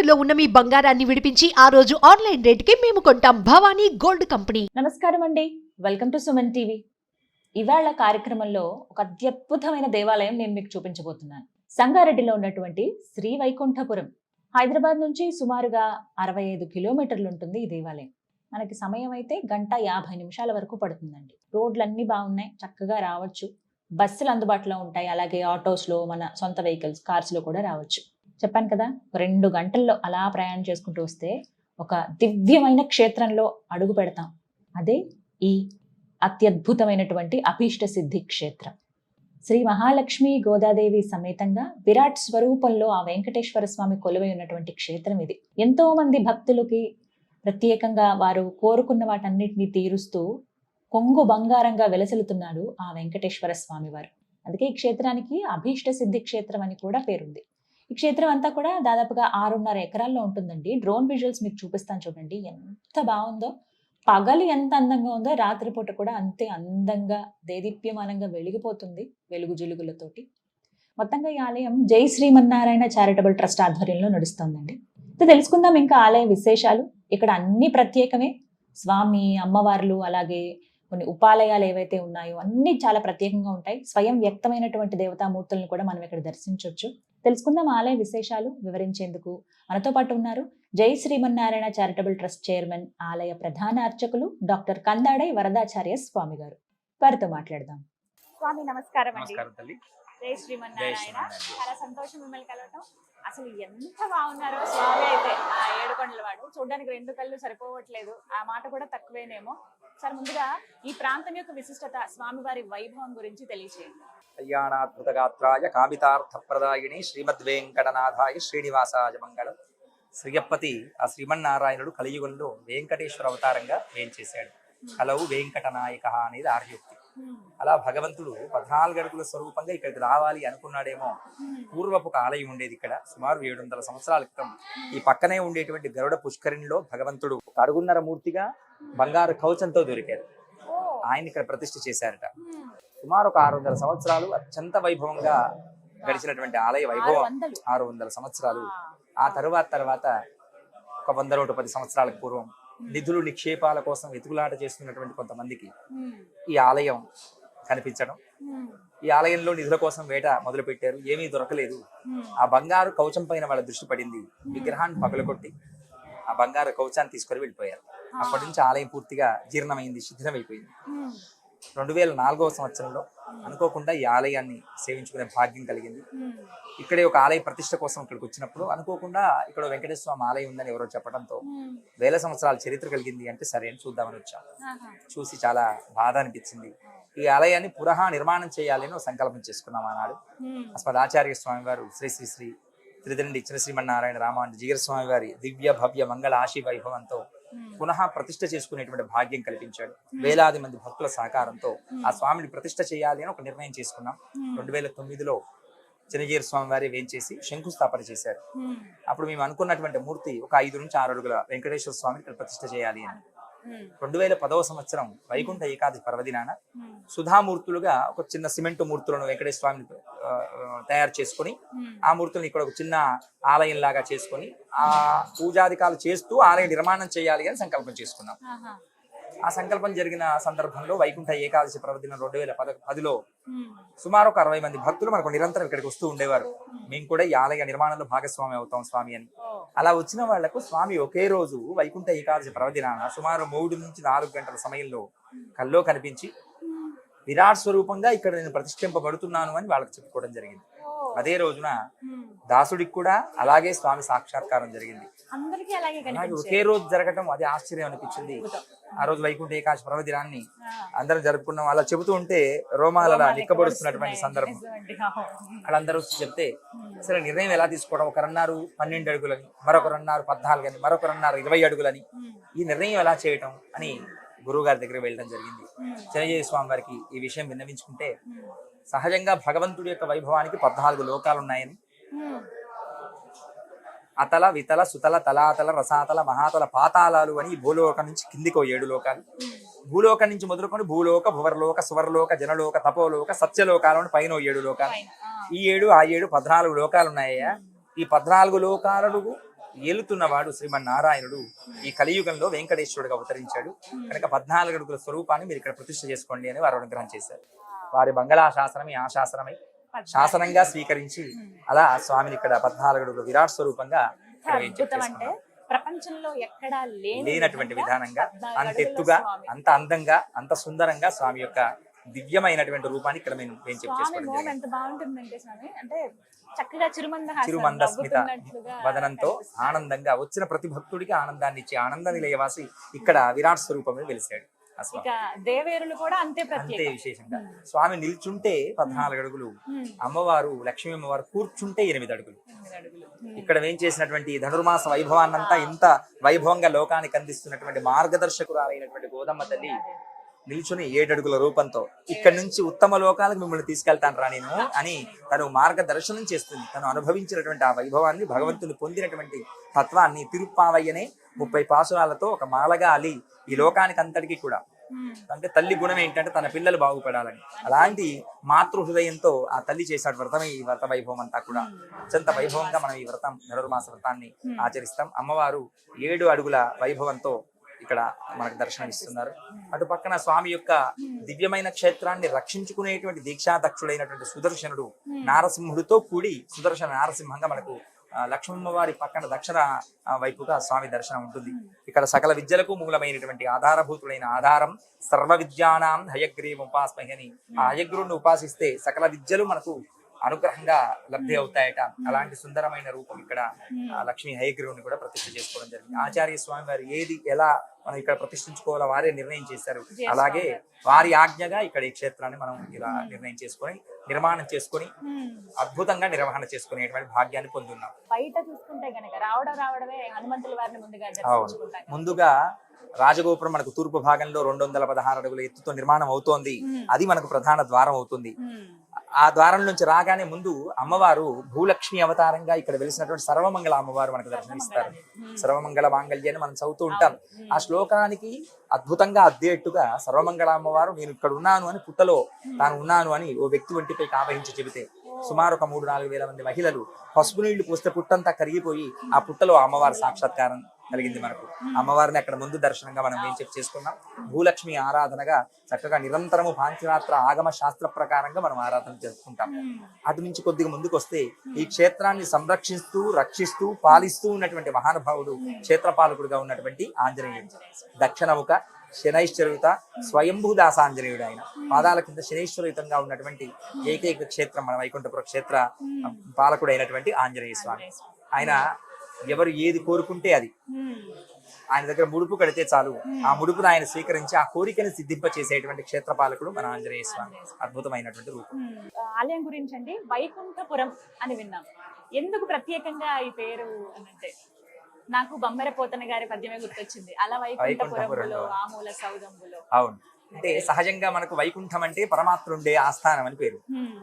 తాకట్టులో ఉన్న మీ బంగారాన్ని విడిపించి ఆ రోజు ఆన్లైన్ రేటుకి మేము కొంటాం. Bhavani gold company. నమస్కారం అండి, వెల్కమ్ టు సుమన్ టీవీ. ఇవాళ కార్యక్రమంలో ఒక అత్యద్భుతమైన దేవాలయం నేను మీకు చూపించబోతున్నాను. సంగారెడ్డిలో ఉన్నటువంటి శ్రీ వైకుంఠపురం. హైదరాబాద్ నుంచి సుమారుగా 65 కిలోమీటర్లు ఉంటుంది ఈ దేవాలయం. మనకి సమయం అయితే 1:50 వరకు పడుతుందండి. రోడ్లన్నీ బాగున్నాయి, చక్కగా రావచ్చు. బస్సులు అందుబాటులో ఉంటాయి, అలాగే ఆటోస్లో, మన సొంత వెహికల్స్, కార్స్లో కూడా రావచ్చు. చెప్పాను కదా, 2 గంటల్లో అలా ప్రయాణం చేసుకుంటూ వస్తే ఒక దివ్యమైన క్షేత్రంలో అడుగు పెడతాం. అదే ఈ అత్యద్భుతమైనటువంటి అభీష్ట సిద్ధి క్షేత్రం. శ్రీ మహాలక్ష్మి గోదాదేవి సమేతంగా విరాట్ స్వరూపంలో ఆ వెంకటేశ్వర స్వామి కొలువై ఉన్నటువంటి క్షేత్రం ఇది. ఎంతో మంది భక్తులకి ప్రత్యేకంగా వారు కోరుకున్న వాటన్నిటిని తీరుస్తూ కొంగు బంగారంగా వెలసలుతున్నాడు ఆ వెంకటేశ్వర స్వామి వారు. అందుకే ఈ క్షేత్రానికి అభీష్ట సిద్ధి క్షేత్రం అని కూడా పేరుంది. ఈ క్షేత్రం అంతా కూడా దాదాపుగా 6.5 ఎకరాల్లో ఉంటుందండి. డ్రోన్ విజువల్స్ మీకు చూపిస్తాను చూడండి, ఎంత బాగుందో. పగలు ఎంత అందంగా ఉందో రాత్రిపూట కూడా అంతే అందంగా దేదీప్యమానంగా వెలిగిపోతుంది వెలుగు జిలుగులతోటి. మొత్తంగా ఈ ఆలయం జై శ్రీమన్నారాయణ చారిటబుల్ ట్రస్ట్ ఆధ్వర్యంలో నడుస్తోందండి. తెలుసుకుందాం ఇంకా ఆలయ విశేషాలు. ఇక్కడ అన్ని ప్రత్యేకమే. స్వామి, అమ్మవార్లు, అలాగే కొన్ని ఉపాలయాలు ఏవైతే ఉన్నాయో అన్ని చాలా ప్రత్యేకంగా ఉంటాయి. స్వయం వ్యక్తమైనటువంటి దేవతామూర్తులను కూడా మనం ఇక్కడ దర్శించవచ్చు. తెలుసుకుందాం ఆలయ విశేషాలు. వివరించేందుకు మనతో పాటు ఉన్నారు జై శ్రీమన్నారాయణ చారిటబుల్ ట్రస్ట్ చైర్మన్, ఆలయ ప్రధాన అర్చకులు డాక్టర్ కందాడై వరదాచార్య స్వామి గారు. వారితో మాట్లాడదాం. స్వామి నమస్కారం అండి. జై శ్రీమన్నారాయణ. చాలా సంతోషం మిమ్మల్ని కలవటం. అసలు ఎంత బాగున్నారో స్వామి అయితే. ఆ 7 కొండల వాడు చూడడానికి 2 కళ్ళు సరిపోవట్లేదు, ఆ మాట కూడా తక్కువేనేమో. సార్, ముందుగా ఈ ప్రాంతం యొక్క విశిష్టత, స్వామివారి వైభవం గురించి తెలియజేయండి. కళ్యాణాద్భుత గాత్రాయ కామితార్థ ప్రదాయిని శ్రీమద్ వెంకటనాథాయ శ్రీనివాసాయ మంగళం. శ్రీయప్పతి ఆ శ్రీమన్నారాయణుడు కలియుగంలో వెంకటేశ్వర అవతారంగా వేంచేశాడు. కలవు వెంకటనాయక అనేది ఆర్యోక్తి. అలా భగవంతుడు 14 అడుగుల స్వరూపంగా ఇక్కడికి రావాలి అనుకున్నాడేమో. పూర్వపు ఒక ఆలయం ఉండేది ఇక్కడ, సుమారు 700 సంవత్సరాల క్రితం. ఈ పక్కనే ఉండేటువంటి గరుడ పుష్కరిణిలో భగవంతుడు 1 అడుగున్నర మూర్తిగా బంగారు కవచంతో దొరికారు. ఆయన ఇక్కడ ప్రతిష్ఠ చేశారట. సుమారు ఒక 600 సంవత్సరాలు అత్యంత వైభవంగా గడిచినటువంటి ఆలయ వైభవం. 600 సంవత్సరాలు. ఆ తర్వాత ఒక 100-110 సంవత్సరాలకు పూర్వం నిధులు నిక్షేపాల కోసం వెతుకులాట చేస్తున్నటువంటి కొంతమందికి ఈ ఆలయం కనిపించడం, ఈ ఆలయంలో నిధుల కోసం వేట మొదలు పెట్టారు. ఏమీ దొరకలేదు. ఆ బంగారు కవచం పైన వాళ్ళ దృష్టి పడింది. విగ్రహాన్ని పగలగొట్టి ఆ బంగారు కవచాన్ని తీసుకొని వెళ్ళిపోయారు. అప్పటి నుంచి ఆలయం పూర్తిగా జీర్ణమైంది, శిథిలమైపోయింది. 2004వ సంవత్సరంలో అనుకోకుండా ఈ ఆలయాన్ని సేవించుకునే భాగ్యం కలిగింది. ఇక్కడే ఒక ఆలయ ప్రతిష్ట కోసం ఇక్కడికి వచ్చినప్పుడు అనుకోకుండా ఇక్కడ వెంకటేశ్వర స్వామి ఆలయం ఉందని ఎవరో చెప్పడంతో, 1000 సంవత్సరాల చరిత్ర కలిగింది అంటే సరే అని చూద్దామని వచ్చాం. చూసి చాలా బాధ అనిపించింది. ఈ ఆలయాన్ని పునః నిర్మాణం చేయాలని ఒక సంకల్పం చేసుకున్నాం ఆనాడు. అస్మదాచార్య స్వామి వారు శ్రీ శ్రీ శ్రీ త్రిదండి ఇచ్చిన శ్రీమన్నారాయణ రామానుజ జీగర స్వామి వారి దివ్య భవ్య మంగళ ఆశీ వైభవంతో పునః ప్రతిష్ఠ చేసుకునేటువంటి భాగ్యం కల్పించాడు. వేలాది మంది భక్తుల సహకారంతో ఆ స్వామిని ప్రతిష్ఠ చేయాలి అని ఒక నిర్ణయం చేసుకున్నాం. 2009లో చిన్నజీర స్వామి వారి వేంచేసి శంకుస్థాపన చేశారు. అప్పుడు మేము అనుకున్నటువంటి మూర్తి ఒక 5 నుంచి 6 అడుగుల వెంకటేశ్వర స్వామిని ఇక్కడ ప్రతిష్ఠ చేయాలి అని. 2010వ సంవత్సరం వైకుంఠ ఏకాదశి పర్వదినాన సుధామూర్తులుగా ఒక చిన్న సిమెంట్ మూర్తులను వెంకటేశ్వర స్వామిని తయారు చేసుకుని ఆ మూర్తులను ఇక్కడ ఒక చిన్న ఆలయం లాగా చేసుకుని ఆ పూజాధికాలు చేస్తూ ఆలయ నిర్మాణం చేయాలి అని సంకల్పం చేసుకున్నాం. ఆ సంకల్పం జరిగిన సందర్భంలో వైకుంఠ ఏకాదశి పర్వదినం 2010లో సుమారు ఒక 60 మంది భక్తులు మనకు నిరంతరం ఇక్కడికి వస్తూ ఉండేవారు. మేము కూడా ఈ ఆలయ నిర్మాణంలో భాగస్వామి అవుతాం స్వామి అని. అలా వచ్చిన వాళ్లకు స్వామి ఒకే రోజు వైకుంఠ ఏకాదశి పర్వదినాన సుమారు 3 నుంచి 4 గంటల సమయంలో కల్లో కనిపించి విరాట్ స్వరూపంగా ఇక్కడ నేను ప్రతిష్ఠింపబడుతున్నాను అని వాళ్ళకి చెప్పుకోవడం జరిగింది. అదే రోజున దాసుడికి కూడా అలాగే స్వామి సాక్షాత్కారం జరిగింది. ఒకే రోజు జరగటం అది ఆశ్చర్యం అనిపించింది. ఆ రోజు వైకుంఠ ఏకాదశి పర్వదినాన్ని అందరం జరుపుకున్నాం. అలా చెబుతూ ఉంటే రోమాల నిక్కబడుస్తున్నటువంటి సందర్భం. వాళ్ళందరూ చెప్తే సరే నిర్ణయం ఎలా తీసుకోవడం, ఒకరన్నారు 12 అడుగులని, మరొకరన్నారు 14 అని, మరొకరన్నారు 20 అడుగులని. ఈ నిర్ణయం ఎలా చేయటం అని గురువు గారి దగ్గర వెళ్ళడం జరిగింది. చిన్నజీర స్వామి వారికి ఈ విషయం విన్నవించుకుంటే సహజంగా భగవంతుడి యొక్క వైభవానికి 14 లోకాలు ఉన్నాయని, అతల వితల సుతల తలాతల రసాతల మహాతల పాతాళాలు అని భూలోకం నుంచి కిందికో 7 లోకాలు, భూలోకం నుంచి మొదలుకొని భూలోక, భువర్లోక, సువర్లోక, జనలోక, తపోలోక, సత్యలోకాలను పైన 7 లోకాలు. ఈ 7 ఆ 7 14 లోకాలు ఉన్నాయ్యా. ఈ 14 లోకాలకు ఏలుతున్నవాడు శ్రీమన్నారాయణుడు ఈ కలియుగంలో వెంకటేశ్వరుడుగా అవతరించాడు కనుక 14 అడుగుల స్వరూపాన్ని మీరు ఇక్కడ ప్రతిష్ఠ చేసుకోండి అని వారు అనుగ్రహం చేశారు. వారి బంగళా శాసనమే ఆ శాసనమై శాసనంగా స్వీకరించి అలా స్వామిని ఇక్కడ 14 అడుగుల విరాట్ స్వరూపంగా ఇక్కడ అద్భుతం అంటే ప్రపంచంలో ఎక్కడా లేనటువంటి విధానంగా అంత ఎత్తుగా అంత అందంగా అంత సుందరంగా స్వామి యొక్క దివ్యమైనటువంటి రూపాన్ని ఇక్కడ మేము చేసుకోవడం ఎంత బాగుంటుందంటే స్వామి అంటే చక్కగా చిరుమంద స్మిత వదనంతో ఆనందంగా వచ్చిన ప్రతి భక్తుడికి ఆనందాన్ని ఇచ్చి ఆనంద నిలయవాసి ఇక్కడ విరాట్ స్వరూపంలో వెలిశాడు. దేవేరులు కూడా అంతే విశేషంగా స్వామి నిల్చుంటే 14 అడుగులు, అమ్మవారు లక్ష్మీ అమ్మవారు కూర్చుంటే 8 అడుగులు. ఇక్కడ ఏం చేసినటువంటి ధనుర్మాస వైభవాన్నంతా ఇంత వైభవంగా లోకానికి అందిస్తున్నటువంటి మార్గదర్శకురాలైనటువంటి గోదమ్మ తల్లి నిల్చుని 7 అడుగుల రూపంతో ఇక్కడ నుంచి ఉత్తమ లోకాలకు మిమ్మల్ని తీసుకెళ్తాను రా నేను అని తను మార్గదర్శనం చేస్తుంది. తను అనుభవించినటువంటి ఆ వైభవాన్ని భగవంతుని పొందినటువంటి తత్వాన్ని తిరుప్పావయ్యనే 30 పాసురాలతో ఒక మాలగా అలి ఈ లోకానికి అంతటికీ కూడా అంటే తల్లి గుణం ఏంటంటే తన పిల్లలు బాగుపడాలని అలాంటి మాతృ హృదయంతో ఆ తల్లి చేసిన వ్రతమే ఈ వ్రత వైభవం అంతా కూడా అత్యంత వైభవంగా మనం ఈ వ్రతం ధనుర్మాస వ్రతాన్ని ఆచరిస్తాం. అమ్మవారు 7 అడుగుల వైభవంతో ఇక్కడ మనకు దర్శనం ఇస్తున్నారు. అటు పక్కన స్వామి యొక్క దివ్యమైన క్షేత్రాన్ని రక్షించుకునేటువంటి దీక్షాదక్షుడైనటువంటి సుదర్శనుడు నారసింహుడితో కూడి సుదర్శన నారసింహంగా మనకు లక్ష్మమ్మవారి పక్కన దక్షిణ వైపుగా స్వామి దర్శనం ఉంటుంది. ఇక్కడ సకల విద్యలకు మూలమైనటువంటి ఆధారభూతుడైన ఆధారం సర్వ విద్యానాం హయగ్రీవం ఉపాస్మహని ఆ హయగ్రీవుని ఉపాసిస్తే సకల విద్యలు మనకు అనుగ్రహంగా లబ్ధి అవుతాయట. అలాంటి సుందరమైన రూపం ఇక్కడ లక్ష్మీ హయగ్రీవుని కూడా ప్రతిష్ఠ చేసుకోవడం జరిగింది. ఆచార్య స్వామి వారు ఏది ఎలా మనం ఇక్కడ ప్రతిష్ఠించుకోవాలో వారే నిర్ణయం చేశారు. అలాగే వారి ఆజ్ఞగా ఇక్కడ ఈ క్షేత్రాన్ని మనం ఇలా నిర్ణయం చేసుకొని నిర్మాణం చేసుకొని అద్భుతంగా నిర్వహణ చేసుకునేటువంటి భాగ్యాన్ని పొందున్నాం. బయట చూసుకుంటే గనక రావడమే హనుమంతుల వారిని ముందుగా రాజగోపురం మనకు తూర్పు భాగంలో 216 అడుగుల ఎత్తుతో నిర్మాణం అవుతోంది. అది మనకు ప్రధాన ద్వారం అవుతుంది. ఆ ద్వారం నుంచి రాగానే ముందు అమ్మవారు భూలక్ష్మి అవతారంగా ఇక్కడ వెలిసినటువంటి సర్వమంగళ అమ్మవారు మనకు దర్శనమిస్తారు. సర్వమంగళ మాంగళ్యాన్ని మనం చదువుతూ ఉంటాం. ఆ శ్లోకానికి అద్భుతంగా అద్దేట్టుగా సర్వమంగళ అమ్మవారు నేను ఇక్కడ ఉన్నాను అని పుట్టలో తాను ఉన్నాను అని ఓ వ్యక్తి వంటిపై ఆవహించి చెబితే సుమారు ఒక 3-4 వేల మంది మహిళలు పసుపు నీళ్లు పోస్తే పుట్టంతా కరిగిపోయి ఆ పుట్టలో అమ్మవారి సాక్షాత్కారం కలిగింది. మనకు అమ్మవారిని అక్కడ ముందు దర్శనంగా మనం ఏం చేసుకున్నాం. భూలక్ష్మి ఆరాధనగా చక్కగా నిరంతరము పాంచరాత్ర ఆగమ శాస్త్ర ప్రకారంగా మనం ఆరాధన చేసుకుంటాం. అటు నుంచి కొద్దిగా ముందుకు వస్తే ఈ క్షేత్రాన్ని సంరక్షిస్తూ రక్షిస్తూ పాలిస్తూ ఉన్నటువంటి మహానుభావుడు క్షేత్రపాలకుడుగా ఉన్నటువంటి ఆంజనేయుడు. దక్షిణముఖ శనైశ్వరయుత స్వయంభూ దాసాంజనేయుడు ఆయన పాదాల కింద శనైశ్వరయుతంగా ఉన్నటువంటి ఏకైక క్షేత్రం మన వైకుంఠపుర క్షేత్ర పాలకుడైనటువంటి ఆంజనేయ స్వామి. ఆయన ఎవరు ఏది కోరుకుంటే అది ఆయన దగ్గర ముడుపు కడితే చాలు ఆ ముడుపును ఆయన స్వీకరించి ఆ కోరికను సిద్ధింప చేసేటువంటి క్షేత్రపాలకుడు మన ఆంజనేయ స్వామి. అద్భుతమైనటువంటి రూపం. ఆలయం గురించి అండి వైకుంఠపురం అని విన్నాం. ఎందుకు ప్రత్యేకంగా ఈ పేరు అంటే నాకు బొమ్మర పోతన గారి పద్యమే గుర్తొచ్చింది. అలా వైకుంఠపురంలో ఆమూల సౌదంబులో. అవును, అంటే సహజంగా మనకు వైకుంఠం అంటే పరమాత్మ ఉండే ఆస్థానం అని పేరు.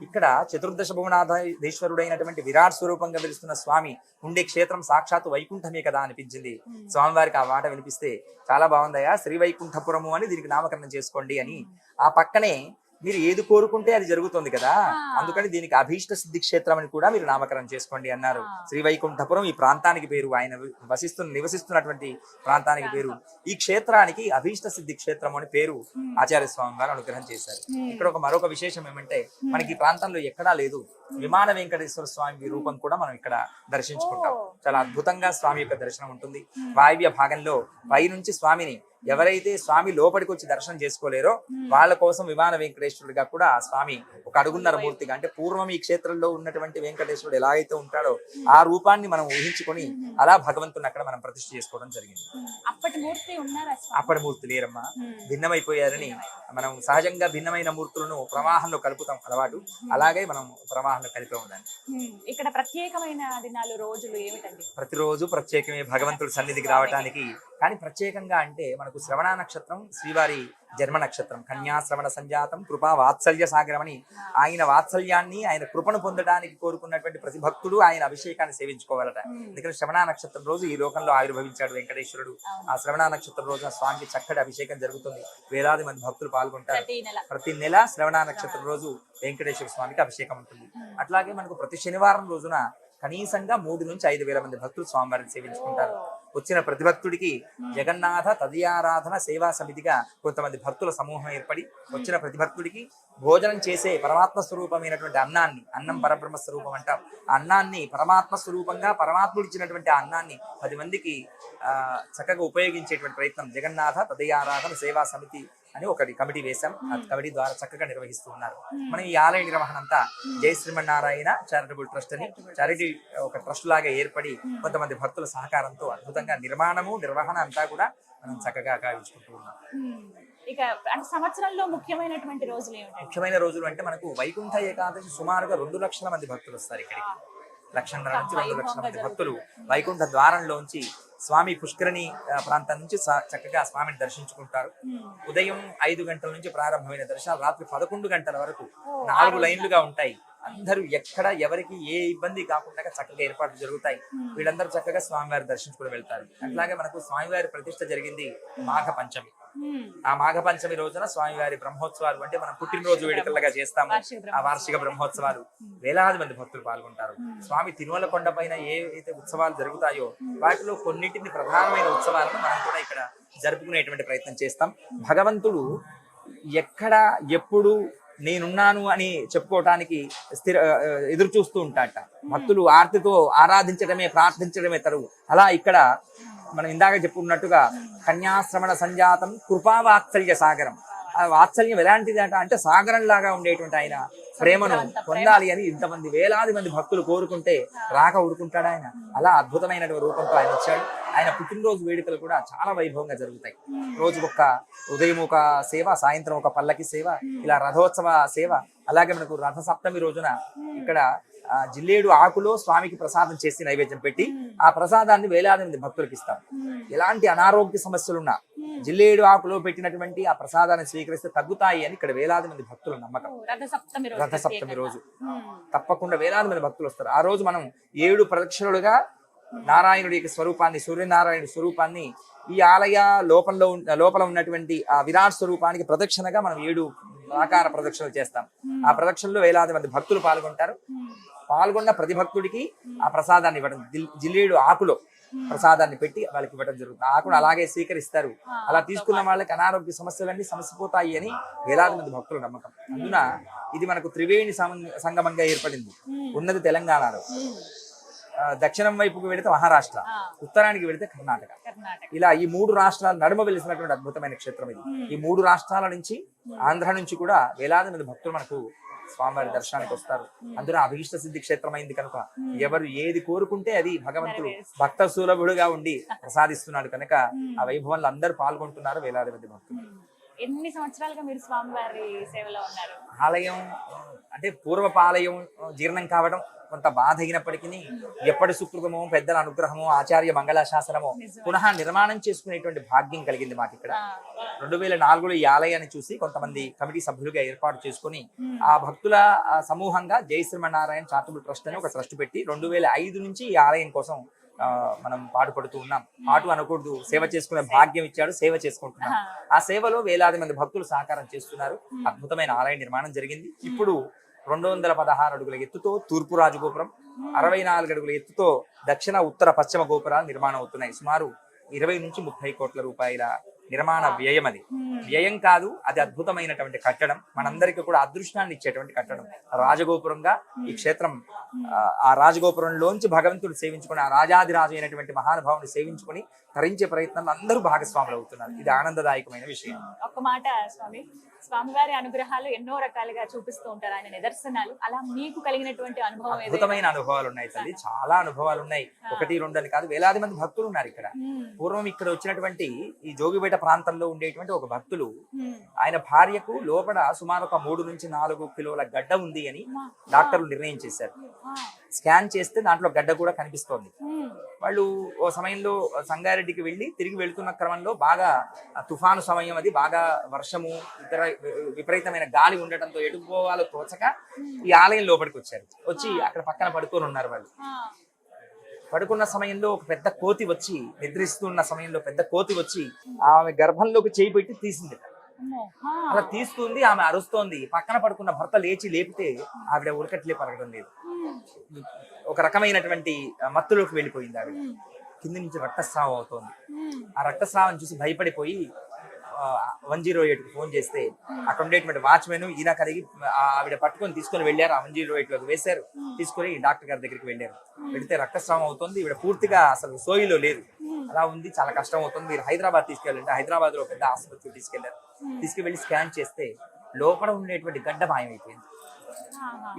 ఇక్కడ చతుర్దశ భువనాధీశ్వరుడైనటువంటి విరాట్ స్వరూపంగా వెలుస్తున్న స్వామి ఉండే క్షేత్రం సాక్షాత్ వైకుంఠమే కదా అనిపించింది స్వామివారికి. ఆ మాట వినిపిస్తే చాలా బాగుందయా, శ్రీ వైకుంఠపురము అని దీనికి నామకరణం చేసుకోండి అని. ఆ పక్కనే మీరు ఏది కోరుకుంటే అది జరుగుతుంది కదా, అందుకని దీనికి అభీష్ట సిద్ధి క్షేత్రం అని కూడా మీరు నామకరణం చేసుకోండి అన్నారు. శ్రీ వైకుంఠపురం ఈ ప్రాంతానికి పేరు, ఆయన నివసిస్తున్నటువంటి ప్రాంతానికి పేరు. ఈ క్షేత్రానికి అభీష్ట సిద్ధి క్షేత్రం అని పేరు ఆచార్య స్వామి వారు అనుగ్రహం చేశారు. ఇక్కడ మరొక విశేషం ఏమంటే మనకి ఈ ప్రాంతంలో ఎక్కడా లేదు విమాన వెంకటేశ్వర స్వామి రూపం కూడా మనం ఇక్కడ దర్శించుకుంటాం. చాలా అద్భుతంగా స్వామి యొక్క దర్శనం ఉంటుంది. వాయువ్య భాగంలో పై నుంచి స్వామిని ఎవరైతే స్వామి లోపలికి వచ్చి దర్శనం చేసుకోలేరో వాళ్ళ కోసం విమాన వెంకటేశ్వరుడిగా కూడా ఆ స్వామి ఒక అడుగున్నర మూర్తిగా, అంటే పూర్వం ఈ క్షేత్రంలో ఉన్నటువంటి వెంకటేశ్వరుడు ఎలా అయితే ఉంటాడో ఆ రూపాన్ని మనం ఊహించుకొని అలా భగవంతుని అక్కడ మనం ప్రతిష్ఠ చేసుకోవడం జరిగింది. అప్పటి మూర్తి లేరమ్మా, భిన్నమైపోయారని. మనం సహజంగా భిన్నమైన మూర్తులను ప్రవాహంలో కలుపుతాం అలవాటు, అలాగే మనం ప్రవాహంలో కలిపే ఉండాలి. ఇక్కడ ప్రత్యేకమైన దినాలు రోజులు ఏమిటండి? ప్రతిరోజు ప్రత్యేకమే భగవంతుడి సన్నిధికి రావడానికి. కానీ ప్రత్యేకంగా అంటే మనకు శ్రవణ నక్షత్రం శ్రీవారి జన్మ నక్షత్రం, కన్యా శ్రవణ సంజాతం కృపా వాత్సల్య సాగరం అని ఆయన వాత్సల్యాన్ని ఆయన కృపను పొందడానికి కోరుకున్నటువంటి ప్రతి భక్తుడు ఆయన అభిషేకాన్ని సేవించుకోవాలట. ఎందుకంటే శ్రవణ నక్షత్రం రోజు ఈ లోకంలో ఆవిర్భవించాడు వెంకటేశ్వరుడు. ఆ శ్రవణ నక్షత్రం రోజున స్వామికి చక్కటి అభిషేకం జరుగుతుంది, వేలాది మంది భక్తులు పాల్గొంటారు. ప్రతి నెల శ్రవణ నక్షత్రం రోజు వెంకటేశ్వర స్వామికి అభిషేకం ఉంటుంది. అట్లాగే మనకు ప్రతి శనివారం రోజున కనీసంగా 3 నుంచి 5 వేల మంది భక్తులు స్వామివారిని సేవించుకుంటారు. వచ్చిన ప్రతి భక్తుడికి జగన్నాథ తదియారాధన సేవా సమితిగా కొంతమంది భక్తుల సమూహం ఏర్పడి వచ్చిన ప్రతి భక్తుడికి భోజనం చేసే పరమాత్మ స్వరూపమైనటువంటి అన్నాన్ని, అన్నం పరబ్రహ్మ స్వరూపం అంటాం, ఆ అన్నాన్ని పరమాత్మ స్వరూపంగా పరమాత్ముడు ఇచ్చినటువంటి ఆ అన్నాన్ని 10 మందికి చక్కగా ఉపయోగించేటువంటి ప్రయత్నం జగన్నాథ తదయారాధన సేవా సమితి అని ఒకటి కమిటీ వేశాం. ఆ కమిటీ ద్వారా చక్కగా నిర్వహిస్తూ ఉన్నారు. మనం ఈ ఆలయ నిర్వహణ అంతా జై శ్రీమన్నారాయణ చారిటబుల్ ట్రస్ట్ అని చారిటీ ఒక ట్రస్ట్ లాగా ఏర్పడి కొంతమంది భక్తుల సహకారంతో అద్భుతంగా నిర్మాణము నిర్వహణ అంతా కూడా మనం చక్కగా కావించుకుంటూ ఉన్నాం. ఇక అంటే సంవత్సరంలో ముఖ్యమైనటువంటి రోజులు ఏమిటి? ముఖ్యమైన రోజులు అంటే మనకు వైకుంఠ ఏకాదశి సుమారుగా 2 లక్షల మంది భక్తులు వస్తారు ఇక్కడికి. 1,500,000 నుంచి 2 లక్షల మంది భక్తులు వైకుంఠ ద్వారంలోంచి స్వామి పుష్కరిణి ప్రాంతం నుంచి చక్కగా స్వామిని దర్శించుకుంటారు. ఉదయం 5 గంటల నుంచి ప్రారంభమైన దర్శనాలు రాత్రి 11 గంటల వరకు 4 లైన్లుగా ఉంటాయి. అందరూ ఎక్కడ ఎవరికి ఏ ఇబ్బంది కాకుండా చక్కగా ఏర్పాట్లు జరుగుతాయి. వీళ్ళందరూ చక్కగా స్వామివారి దర్శించుకుని వెళ్తారు. అట్లాగే మనకు స్వామివారి ప్రతిష్ఠ జరిగింది మాఘ పంచమి. ఆ మాఘ పంచమి రోజున స్వామివారి బ్రహ్మోత్సవాలు అంటే మనం పుట్టినరోజు వేడుకలుగా చేస్తాము. ఆ వార్షిక బ్రహ్మోత్సవాలు వేలాది మంది భక్తులు పాల్గొంటారు. స్వామి తిరుమల కొండ పైన ఏవైతే ఉత్సవాలు జరుగుతాయో వాటిలో కొన్నిటిని ప్రధానమైన ఉత్సవాలను మనం కూడా ఇక్కడ జరుపుకునేటువంటి ప్రయత్నం చేస్తాం. భగవంతుడు ఎక్కడ ఎప్పుడు నేనున్నాను అని చెప్పుకోవటానికి ఎదురు చూస్తూ ఉంటాట. భక్తులు ఆర్తితో ఆరాధించడమే ప్రార్థించడమే తరువు. అలా ఇక్కడ మనం ఇందాక చెప్పుకున్నట్టుగా కన్యాశ్రమణ సంజాతం కృపావాత్సల్య సాగరం. ఆ వాత్సల్యం ఎలాంటిది అంటే సాగరం లాగా ఉండేటువంటి ఆయన ప్రేమను పొందాలి అని ఇంతమంది వేలాది మంది భక్తులు కోరుకుంటే రాక ఊరుకుంటాడు ఆయన. అలా అద్భుతమైనటువంటి రూపంతో ఆయన వచ్చాడు. ఆయన పుట్టినరోజు వేడుకలు కూడా చాలా వైభవంగా జరుగుతాయి. రోజు ఉదయం ఒక సేవ, సాయంత్రం ఒక పల్లకి సేవ, ఇలా రథోత్సవ సేవ. అలాగే మనకు రథ సప్తమి రోజున ఇక్కడ జిల్లేడు ఆకులో స్వామికి ప్రసాదం చేసి నైవేద్యం పెట్టి ఆ ప్రసాదాన్ని వేలాది మంది భక్తులకు ఇస్తాం. ఎలాంటి అనారోగ్య సమస్యలున్నా జిల్లేడు ఆకులో పెట్టినటువంటి ఆ ప్రసాదాన్ని స్వీకరిస్తే తగ్గుతాయి అని ఇక్కడ వేలాది మంది భక్తుల నమ్మకం. రథ సప్తమి రోజు తప్పకుండా వేలాది మంది భక్తులు వస్తారు. ఆ రోజు మనం 7 ప్రదక్షిణలుగా నారాయణుడి యొక్క స్వరూపాన్ని, సూర్యనారాయణుడి స్వరూపాన్ని ఈ ఆలయ లోపల ఉన్నటువంటి ఆ విరాట్ స్వరూపానికి ప్రదక్షిణగా మనం 7 ఆకార ప్రదక్షిణలు చేస్తాం. ఆ ప్రదక్షిణలో వేలాది మంది భక్తులు పాల్గొంటారు. పాల్గొన్న ప్రతి భక్తుడికి ఆ ప్రసాదాన్ని ఇవ్వడం, జిల్లేడు ఆకులో ప్రసాదాన్ని పెట్టి వాళ్ళకి ఇవ్వడం జరుగుతుంది. ఆకును అలాగే స్వీకరిస్తారు. అలా తీసుకున్న వాళ్ళకి అనారోగ్య సమస్యలన్నీ సమసిపోతాయి అని వేలాది మంది భక్తుల నమ్మకం. అందున ఇది మనకు త్రివేణి సంగమంగా ఏర్పడింది. ఉన్నది తెలంగాణలో, దక్షిణం వైపుకు వెళితే మహారాష్ట్ర, ఉత్తరానికి వెళితే కర్ణాటక. ఇలా ఈ 3 రాష్ట్రాల నడుమ వెలిసినటువంటి అద్భుతమైన క్షేత్రం ఇది. ఈ 3 రాష్ట్రాల నుంచి, ఆంధ్ర నుంచి కూడా వేలాది మంది భక్తులు మనకు స్వామివారి దర్శనానికి వస్తారు. అందులో అభీష్ట సిద్ధి క్షేత్రం అయింది కనుక ఎవరు ఏది కోరుకుంటే అది భగవంతుడు భక్త సులభుడుగా ఉండి ప్రసాదిస్తున్నాడు కనుక ఆ వైభవంలో అందరూ పాల్గొంటున్నారు వేలాది మంది భక్తులు. ఎన్ని సంవత్సరాలుగా మీరు స్వామివారి సేవలో ఉన్నారు? ఆలయం అంటే పూర్వపాలయం జీర్ణం కావడం కొంత బాధ అయినప్పటికీ ఎప్పటి సుకృతమో, పెద్దల అనుగ్రహమో, ఆచార్య మంగళాశాసనమో పునః నిర్మాణం చేసుకునేటువంటి భాగ్యం కలిగింది మాకు ఇక్కడ. 2004లో ఈ ఆలయాన్ని చూసి కొంతమంది కమిటీ సభ్యులుగా ఏర్పాటు చేసుకుని ఆ భక్తుల సమూహంగా జై శ్రీమన్నారాయణ చారిటబుల్ ట్రస్ట్ అని ఒక ట్రస్ట్ పెట్టి 2005 నుంచి ఈ ఆలయం కోసం మనం పాటుపడుతూ ఉన్నాం. పాటు అనకూడదు, సేవ చేసుకునే భాగ్యం ఇచ్చాడు, సేవ చేసుకుంటున్నాం. ఆ సేవలో వేలాది మంది భక్తులు సహకారం చేస్తున్నారు. అద్భుతమైన ఆలయ నిర్మాణం జరిగింది. ఇప్పుడు 216 అడుగుల ఎత్తుతో తూర్పు రాజగోపురం, 64 అడుగుల ఎత్తుతో దక్షిణ, ఉత్తర, పశ్చిమ గోపురాలు నిర్మాణం అవుతున్నాయి. సుమారు 20 నుంచి 30 కోట్ల రూపాయల నిర్మాణ వ్యయం. అది వ్యయం కాదు, అది అద్భుతమైనటువంటి కట్టడం. మనందరికీ కూడా అదృష్టాన్ని ఇచ్చేటువంటి కట్టడం. రాజగోపురంగా ఈ క్షేత్రం, ఆ రాజగోపురంలోంచి భగవంతుడు సేవించుకొని, ఆ రాజాదిరాజు అయినటువంటి మహానుభావుని సేవించుకొని తరించే ప్రయత్నంలో అందరూ భాగస్వాములు అవుతున్నారు. ఇది ఆనందదాయకమైన విషయం. ఒక మాట స్వామి, స్వామివారి అనుగ్రహాలు ఎన్నో రకాలుగా చూపిస్తూ ఉంటారు, ఆయన నిదర్శనాలు. అలా మీకు కలిగినటువంటి అనుభవం? అద్భుతమైన అనుభవాలు ఉన్నాయి తల్లి, చాలా అనుభవాలు ఉన్నాయి. 1, 2 అని కాదు, వేలాది మంది భక్తులు ఉన్నారు ఇక్కడ. పూర్వం ఇక్కడ వచ్చినటువంటి ఈ జోగిపేట ప్రాంతంలో ఉండేటువంటి ఒక భక్తులు, ఆయన భార్యకు లోపల సుమారు ఒక 3 నుంచి 4 కిలోల గడ్డ ఉంది అని డాక్టర్లు నిర్ణయం చేశారు. స్కాన్ చేస్తే దాంట్లో గడ్డ కూడా కనిపిస్తోంది. వాళ్ళు ఓ సమయంలో సంగారెడ్డికి వెళ్ళి తిరిగి వెళ్తున్న క్రమంలో బాగా తుఫాను సమయం, అది బాగా వర్షము, ఇతర విపరీతమైన గాలి ఉండటంతో ఎటు పోవాలో తోచక ఈ ఆలయం లోపలికి వచ్చారు. వచ్చి అక్కడ పక్కన పడుకొని ఉన్నారు. వాళ్ళు పడుకున్న సమయంలో ఒక పెద్ద కోతి వచ్చి, నిద్రిస్తున్న సమయంలో పెద్ద కోతి వచ్చి ఆమె గర్భంలోకి చేయి పెట్టి తీసింది. అలా తీస్తుంది, ఆమె అరుస్తోంది. పక్కన పడుకున్న భర్త లేచి లేపితే ఆవిడ ఉరకట్లే పలకడం లేదు. ఒక రకమైనటువంటి మత్తులోకి వెళ్ళిపోయింది ఆవిడ. కింది నుంచి రక్తస్రావం అవుతోంది. ఆ రక్తస్రావం చూసి భయపడిపోయి 108కి ఫోన్ చేస్తే అక్కడ ఉండేటువంటి వాచ్మెన్ ఈయన కలిగి ఆవిడ పట్టుకొని తీసుకొని వెళ్ళారు. ఆ 108లోకి వేశారు. తీసుకొని డాక్టర్ గారి దగ్గరికి వెళ్ళారు. వెళితే రక్తస్రావం అవుతుంది, ఈవిడ పూర్తిగా అసలు సోయిలో లేదు, అలా ఉంది, చాలా కష్టం అవుతుంది, మీరు హైదరాబాద్ తీసుకెళ్ళండి. హైదరాబాద్ లో పెద్ద ఆసుపత్రికి తీసుకెళ్లారు. తీసుకువెళ్ళి స్కాన్ చేస్తే లోపల ఉండేటువంటి గడ్డ మాయమైపోయింది.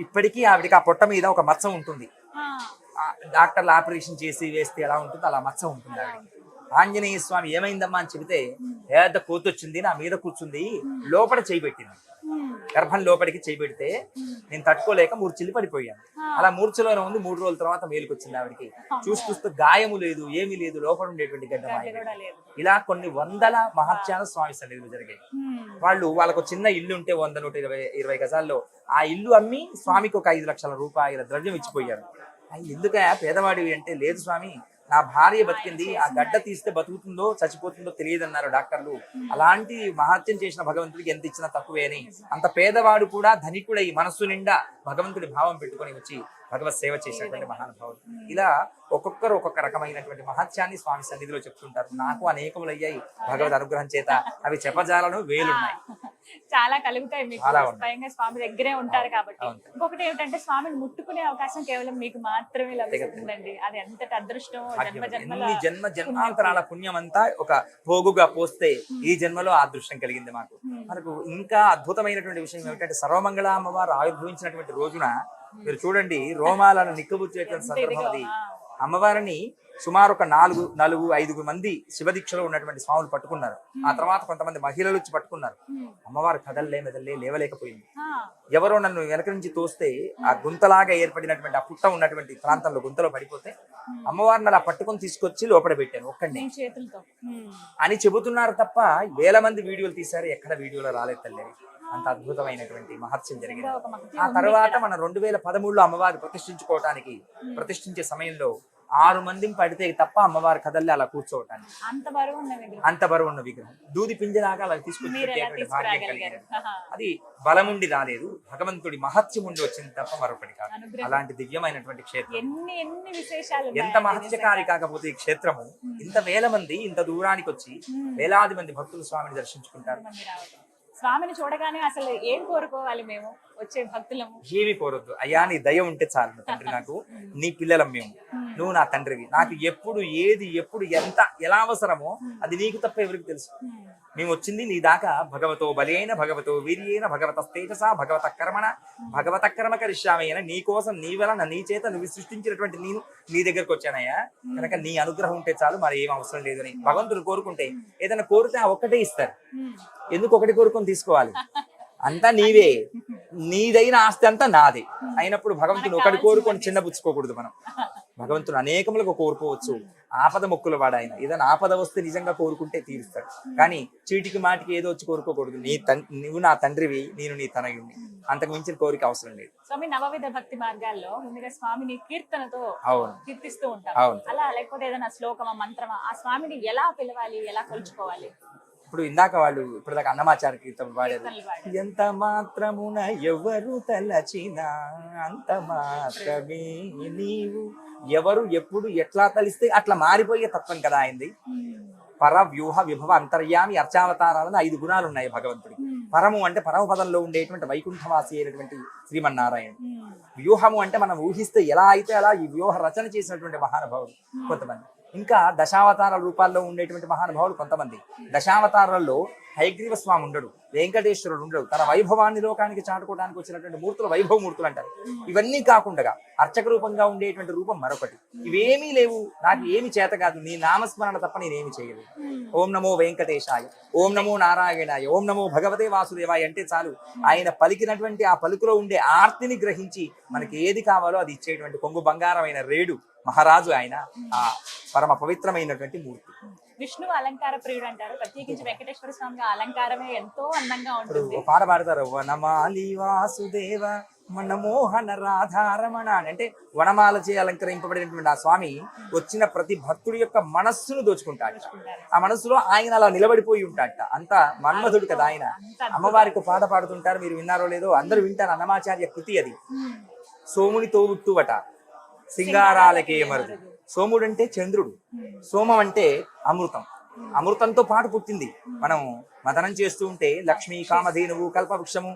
ఇప్పటికీ ఆవిడకి ఆ పొట్ట మీద ఒక మచ్చ ఉంటుంది. డాక్టర్లు ఆపరేషన్ చేసి వేస్తే ఎలా ఉంటుందో అలా మచ్చ ఉంటుంది ఆవిడకి. ఆంజనేయ స్వామి ఏమైందమ్మా అని చెబితే పెద్ద కూతొచ్చింది, నా మీద కూర్చుంది, లోపల చేయబెట్టింది, గర్భం లోపలికి చేయబెడితే నేను తట్టుకోలేక మూర్చిల్లి పడిపోయాను. అలా మూర్ఛలోనే ఉంది. 3 రోజుల తర్వాత మేలుకొచ్చింది ఆవిడకి. చూస్తూ గాయము లేదు, ఏమీ లేదు, లోపల ఉండేటువంటి గడ్డ ఇలా కొన్ని వందల మహత్యాలు స్వామి సన్నిధిలో జరిగాయి. వాళ్ళకు చిన్న ఇల్లు ఉంటే 100-120 గజాల్లో ఆ ఇల్లు అమ్మి స్వామికి ఒక 5 లక్షల రూపాయల ద్రవ్యం ఇచ్చిపోయారు. ఎందుకయా పేదవాడివి అంటే, లేదు స్వామి, నా భార్య బతికింది, ఆ గడ్డ తీస్తే బతుకుతుందో చచ్చిపోతుందో తెలియదన్నారు డాక్టర్లు. అలాంటి మహత్యం చేసిన భగవంతుడికి ఎంత ఇచ్చినా తక్కువే అని, అంత పేదవాడు కూడా ధనికుడై మనస్సు నిండా భగవంతుడి భావం పెట్టుకొని వచ్చి భగవత్ సేవ చేసినటువంటి మహానుభావుడు. ఇలా ఒక్కొక్కరు ఒక్కొక్క రకమైనటువంటి మహత్యాన్ని స్వామి సన్నిధిలో చెప్తుంటారు. నాకు అనేకములు అయ్యాయి భగవద్ అనుగ్రహం చేత, అవి చెప్పజాలను వేలున్నాయి. చాలా కలుగుతాయి మీకు, స్వయంగా స్వామి దగ్గరే ఉంటారు కాబట్టి. ఇంకొకటి ఏమిటంటే, స్వామిని ముట్టుకునే అవకాశం కేవలం మీకు మాత్రమే లభిస్తుందండి. అది ఎంతటి అదృష్టం, జన్మ జన్మాంతరాల పుణ్యం అంతా ఒక పోగుగా పోస్తే ఈ జన్మలో ఆ అదృష్టం కలిగింది మాకు. మనకు ఇంకా అద్భుతమైనటువంటి విషయం ఏమిటంటే, సర్వమంగళ అమ్మవారు ఆవిర్భవించినటువంటి రోజున మీరు చూడండి, రోమాలను నిక్కబుచ్చేటువంటి సందర్భం అది. అమ్మవారిని సుమారు ఒక 4-5 మంది శివదీక్షలో ఉన్నటువంటి స్వాములు పట్టుకున్నారు. ఆ తర్వాత కొంతమంది మహిళలు వచ్చి పట్టుకున్నారు. అమ్మవారు కదల్లే మెదల్లే లేవలేకపోయింది. ఎవరో నన్ను వెనక నుంచి తోస్తే ఆ గుంతలాగా ఏర్పడినటువంటి ఆ పుట్ట ఉన్నటువంటి ప్రాంతంలో గుంతలో పడిపోతే అమ్మవారిని అలా పట్టుకొని తీసుకొచ్చి లోపల పెట్టాను ఒక్కడిని అని చెబుతున్నారు తప్ప, వేల మంది వీడియోలు తీశారు, ఎక్కడ వీడియోలో రాలేదు తల్లి. అంత అద్భుతమైనటువంటి మహత్యం జరిగింది. ఆ తర్వాత మనం 2013లో అమ్మవారి ప్రతిష్ఠించే సమయంలో 6 మందిని పడితే తప్ప అమ్మవారి కదల్లి అలా కూర్చోవటానికి, అంత బరువు ఉన్న విగ్రహం దూది పింజలాగా అలా తీసుకొచ్చి భాగ్యం కలిగింది. అది బలముండి రాలేదు, భగవంతుడి మహత్యం ఉండి వచ్చింది తప్ప మరొకటి కాదు. అలాంటి దివ్యమైనటువంటి క్షేత్రం, ఎంత మహత్యకారి కాకపోతే ఈ క్షేత్రము, ఇంత వేల మంది ఇంత దూరానికి వచ్చి వేలాది మంది భక్తులు స్వామిని దర్శించుకుంటారు. స్వామిని చూడగానే అసలు ఏం కోరుకోవాలి మేము వచ్చే భక్తులము? ఏమి కోరొద్దు, అయ్యా నీ దయ ఉంటే చాలు తండ్రి, నాకు నీ పిల్లలం మేము, నువ్వు నా తండ్రివి, నాకు ఎప్పుడు ఏది ఎప్పుడు ఎంత ఎలా అవసరమో అది నీకు తప్ప ఎవరికి తెలుసు. మేము వచ్చింది నీ దాకా భగవతో బలేన భగవతో వీర్యేన భగవత తేజస భగవత కర్మణ భగవత కర్మ కరిష్యామైన, నీ కోసం నీ వలన నీ చేత నువ్వు సృష్టించినటువంటి నేను నీ దగ్గరకు వచ్చానయ్యా, కనుక నీ అనుగ్రహం ఉంటే చాలు, మరి ఏం అవసరం లేదు అని భగవంతుడు కోరుకుంటే ఏదైనా కోరితే ఆ ఒక్కటే ఇస్తారు. ఎందుకు ఒకటి కోరుకొని తీసుకోవాలి? అంతా నీవే, నీదైన ఆస్తి అంతా నాదే అయినప్పుడు భగవంతుడు ఒకటి కోరుకొని చిన్నపుచ్చుకోకూడదు. మనం భగవంతుడు అనేకములకు కోరుకోవచ్చు. ఆపద మొక్కుల వాడు ఆయన. ఏదైనా ఆపద వస్తే నిజంగా కోరుకుంటే తీరుస్తాడు, కానీ చీటికి మాటికి ఏదో వచ్చి కోరుకోకూడదు. నువ్వు నా తండ్రివి, నేను నీ తనయుడిని, అంతకు మించిన కోరిక అవసరం లేదు. స్వామి నవవిధ భక్తి మార్గాల్లో ముందుగా స్వామిని కీర్తనతో కీర్తిస్తూ ఉంటాం. అలా లేకపోతే ఏదైనా శ్లోకమా మంత్రమా ఆ స్వామిని ఎలా పిలవాలి, ఎలా కొలుచుకోవాలి? ఇప్పుడు ఇందాక వాళ్ళు ఇప్పటిదాకా అన్నమాచార కీర్తన వాడారు. ఎంత మాత్రమున ఎవరు తలచినా అంత మాత్రమే నీవు, ఎవరు ఎప్పుడు ఎట్లా తలిస్తే అట్లా మారిపోయే తత్వం కదా అయింది. పర వ్యూహ విభవ అంతర్యామి అర్చావతారాలను 5 గుణాలు ఉన్నాయి భగవంతుడికి. పరము అంటే పరమపదంలో ఉండేటువంటి వైకుంఠవాసి అయినటువంటి శ్రీమన్నారాయణ. వ్యూహము అంటే మనం ఊహిస్తే ఎలా అయితే అలా ఈ వ్యూహ రచన చేసినటువంటి మహానుభావుడు కొంతమంది. ఇంకా దశావతార రూపాల్లో ఉండేటువంటి మహానుభావులు కొంతమంది. దశావతారాల్లో హయగ్రీవ స్వామి ఉండడు, వెంకటేశ్వరుడు ఉండడు, తన వైభవాన్ని లోకానికి చాటుకోవడానికి వచ్చినటువంటి మూర్తులు వైభవ మూర్తులు అంటారు. ఇవన్నీ కాకుండా అర్చక రూపంగా ఉండేటువంటి రూపం మరొకటి. ఇవేమీ లేవు, నాకు ఏమి చేత కాదు, నీ నామస్మరణ తప్ప నేనేమి చేయలేదు. ఓం నమో వెంకటేశాయ, ఓం నమో నారాయణాయ, ఓం నమో భగవతే వాసుదేవాయ అంటే చాలు. ఆయన పలికినటువంటి ఆ పలుకులో ఉండే ఆర్తిని గ్రహించి మనకి ఏది కావాలో అది ఇచ్చేటువంటి కొంగు బంగారమైన రేడు మహారాజు ఆయన. ఆ పరమ పవిత్రమైనటువంటి మూర్తి. విష్ణు అలంకార ప్రియుడు అంటారు. ప్రత్యేకించి వెంకటేశ్వర స్వామి అలంకారమే ఎంతో అందంగా ఉంటుంది. పాట పాడతారు, వనమాలి వాసుదేవ మనమోహన రాధారమణ అంటే వనమాలచే అలంకరింపబడినటువంటి ఆ స్వామి వచ్చిన ప్రతి భక్తుడి యొక్క మనస్సును దోచుకుంటాడు. ఆ మనస్సులో ఆయన అలా నిలబడిపోయి ఉంటాడట. అంత మన్మధుడు కదా ఆయన. అమ్మవారికి పాట పాడుతుంటారు, మీరు విన్నారో లేదో, అందరూ వింటారు. అన్నమాచార్య కృతి అది. సోముని తోబుట్టువట సింగారాలకే మరుదు. సోముడు అంటే చంద్రుడు, సోమం అంటే అమృతం. అమృతంతో పాటు పుట్టింది. మనం మదనం చేస్తూ ఉంటే లక్ష్మీ కామధేనువు కల్పవృక్షము